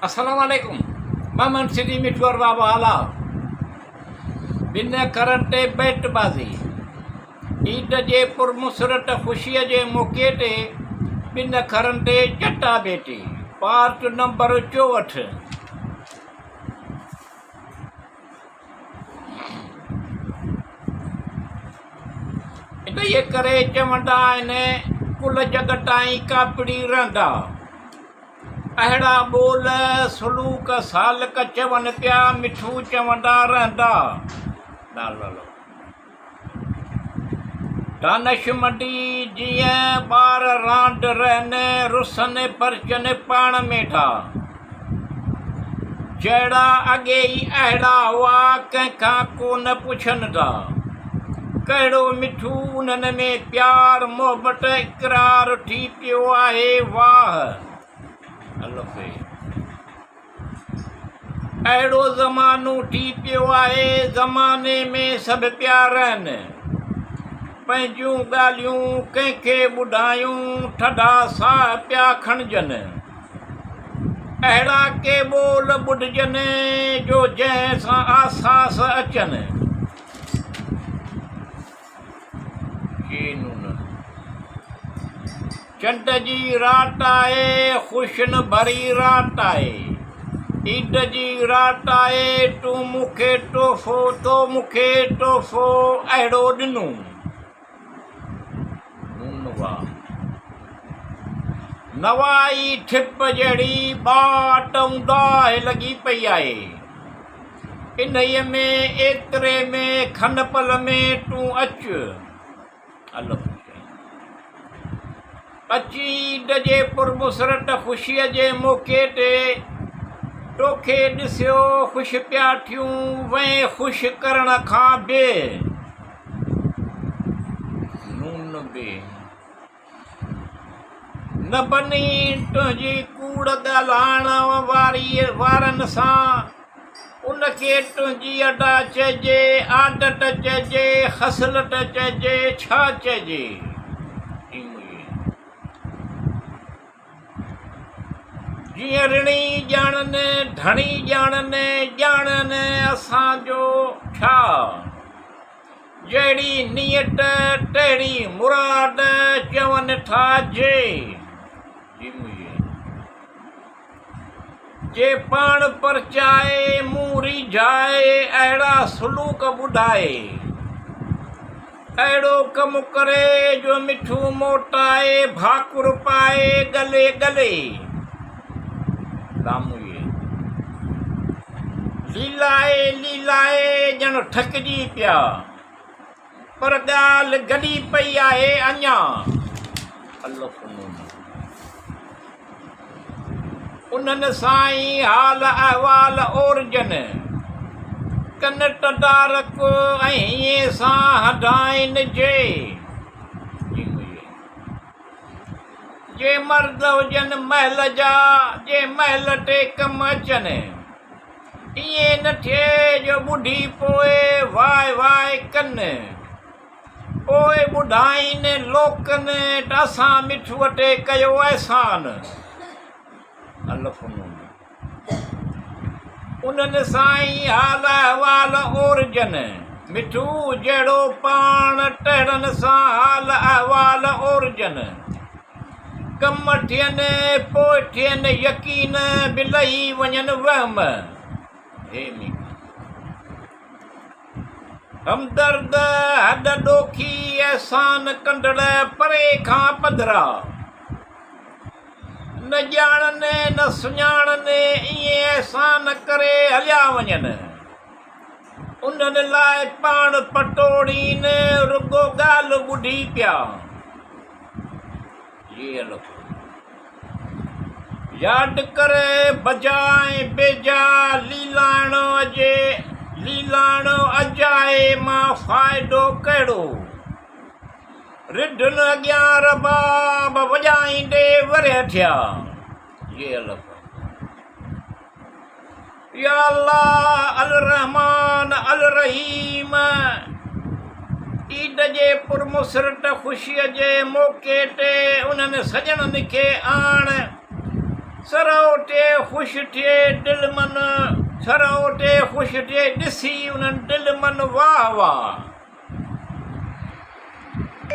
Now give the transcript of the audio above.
Assalamualaikum. Maman Sidi Mitwar Baba Ala. Binne karante bet bazi. Eid जे पुरमुसरत ख़ुशीअ जे मौक़े ते ॿिन खरनि ते चटा बेटी पार्ट नंबर 64। इनजे करे चवंदा आहिनि कुल जगताई कापड़ी रहंदा, अहिड़ा ॿोल सलूक सालक चवनि पिया मिठू चवंदा रहंदा। दानशमंदी जीअं ॿार रांदि रहनि रुसनि परचनि पाण में ठा, जहिड़ा अॻे ई अहिड़ा हुआ कंहिंखां कोन पुछनि था। कहिड़ो मिठू उन्हनि में प्यार मोहबत इक़रार थी पियो आहे। वाह अहिड़ो ज़मानो थी पियो आहे, ज़माने में सभु प्यार आहिनि, पंहिंजूं ॻाल्हियूं कंहिंखे ॿुधायूं ठॾा साह पिया खणजनि। अहिड़ा के ॿोल ॿुधजनि जो जंहिं सां आसास अचनि। चंड जी राति आहे, ख़ुशियुनि भरी राति आहे, ईद जी राति आहे, तूं मूंखे तोहफ़ो तो मूंखे तोहफ़ो अहिड़ो ॾिनो। नवाई ठिप जहिड़ी बाट उंदाह लॻी पई आहे, इन्हीअ में एतिरे में खनपल में तूं अची ईद जे पुरमुसरत ख़ुशीअ जे मौक़े ते तोखे ॾिसियो ख़ुशि पिया थियूं वहीं ख़ुशि करण खां न बनी तुंहिंजी कूड़ ॻाल्हाइण वारनि सां, उनखे तुंहिंजी अदा चइजे, आदत चइजे, ख़सलत चइजे, छा चइजे। जीअं ऋणी ॼाणनि धणी ॼाणनि, ॼाणनि असांजो छा, जहिड़ी नियत तहिड़ी मुराद चवनि था जे पाण परचाए मूं रिझाए, अहिड़ा सलूक ॿुधाए, अहिड़ो कमु करे जो मिठू मोटाए, भाकुर पाए गले गले। लीलाए लीलाए ॼण थकिजी पिया, पर ॻाल्हि गॾी पई आहे अञा। उन्हनि सां ई हाल अहवाल ओरजनि, कन तदारक ऐं हीअं सां हदाइनि जे मर्द हुजनि महल जा, जे महल ते कमु अचनि। ईअं न थिए जो ॿुधी पोइ वाए वाए कनि, पोइ ॿुधाइनि लोकनि त असां मिठूअ ते कयो अहसान। उन्हनि सां ई हाल अहवाल ओरजनि, मिठू जहिड़ो पाण तहिड़नि सां हाल अहवाल ओरजनि। कम थियनि पोइ थियनि यकीन, बिलही वञनि वहम। हमदर्द हद ॾोखी अहसान कंदड़ परे खां पधरा, न ॼाणनि न सुञाणनि, ईअं अहसान करे हलिया वञनि। उन्हनि लाइ पाण पटोड़ीनि रुगो ॻाल्हि ॿुधी पिया। यादि करे बजाए बेजा लीलाइणो अजाए मां फ़ाइदो कहिड़ो, रिढनि अॻियां रबाब वॼाईंदे वरिया थिया। या अल्लाह अल रहमान अल रहीम। ईद जे पुरमुसरत ख़ुशीअ जे मौक़े ते उन्हनि सॼणनि खे आण सरोटे ख़ुशि थिए दिलि मन, सरोटे ख़ुशि थिए ॾिसी उन्हनि दिलि मन वाह वाह।